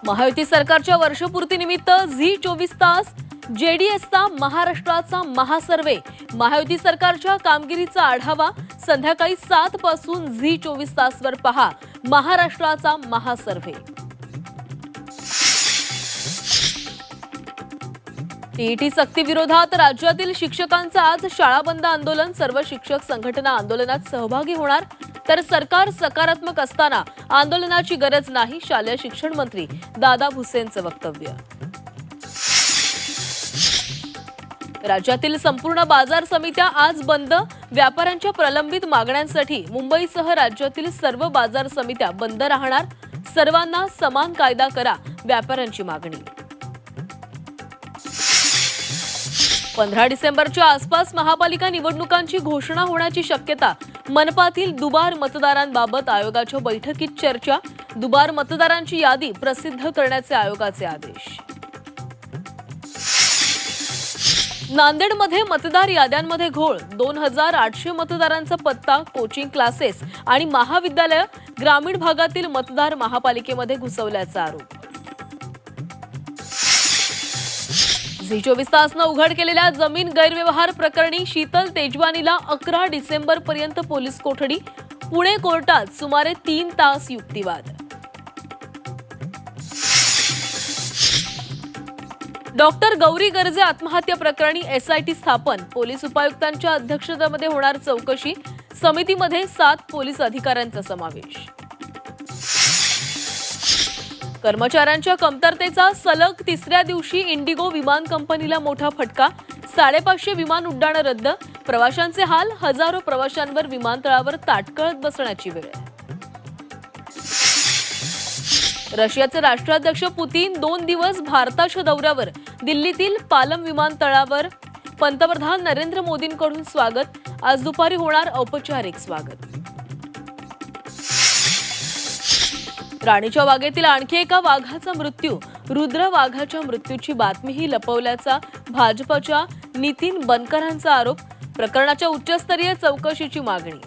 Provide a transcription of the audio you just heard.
महायुती सरकारच्या वर्षपूर्तीनिमित्त झी 24 तास जेडीएसचा महाराष्ट्राचा महासर्वे। महायुती सरकारच्या कामगिरीचा आढावा संध्याकाळी 7 पासून झी 24 तासवर पहा महाराष्ट्राचा महासर्वे। टीईटी सक्ती विरोधात राज्यातील शिक्षकांचं आज शाळा बंद आंदोलन। सर्व शिक्षक संघटना आंदोलनात सहभागी होणार, तर सरकार सकारात्मक असताना आंदोलनाची गरज नाही, शालेय शिक्षण मंत्री दादा भुसेंचं वक्तव्य। राज्यातील संपूर्ण बाजार समित्या आज बंद। व्यापाऱ्यांच्या प्रलंबित मागण्यांसाठी मुंबईसह राज्यातील सर्व बाजार समित्या बंद राहणार। सर्वांना समान कायदा करा, व्यापाऱ्यांची मागणी। 15 डिसेंबरच्या आसपास महापालिका निवडणुकांची घोषणा होण्याची शक्यता। मनपातील दुबार मतदारांबाबत आयोगाच्या बैठकीत चर्चा। दुबार मतदारांची यादी प्रसिद्ध करण्याचे आयोगाचे आदेश। नांदेडमध्ये मतदार याद्यांमध्ये घोळ। 2800 मतदारांचा पत्ता। कोचिंग क्लासेस आणि महाविद्यालय ग्रामीण भागातील मतदार महापालिकेमध्ये घुसवल्याचा आरोप। झी 24 तासनं उघड केलेल्या जमीन गैरव्यवहार प्रकरणी शीतल तेजवानीला 11 डिसेंबरपर्यंत पोलीस कोठडी। पुणे कोर्टात सुमारे 3 तास युक्तिवाद। डॉक्टर गौरी गर्जे आत्महत्या प्रकरणी एसआयटी स्थापन। पोलीस उपायुक्तांच्या अध्यक्षतेमध्ये होणार चौकशी। समितीमध्ये 7 पोलीस अधिकाऱ्यांचा समावेश। कर्मचाऱ्यांच्या कमतरतेचा सलग तिसऱ्या दिवशी इंडिगो विमान कंपनीला मोठा फटका। 550 विमान उड्डाणं रद्द। प्रवाशांचे हाल। हजारो प्रवाशांवर विमानतळावर ताटकळत बसण्याची वेळ। रशियाचे राष्ट्राध्यक्ष पुतीन 2 दिवस भारताच्या दौऱ्यावर। दिल्लीतील पालम विमानतळावर पंतप्रधान नरेंद्र मोदींकडून स्वागत। आज दुपारी होणार औपचारिक स्वागत। राणीच्या बागेतील आणखी एका वाघाचा मृत्यू। रुद्र वाघाच्या मृत्यूची बातमीही लपवल्याचा भाजपच्या नितीन बनकरांचा आरोप। प्रकरणाच्या उच्चस्तरीय चौकशीची मागणी।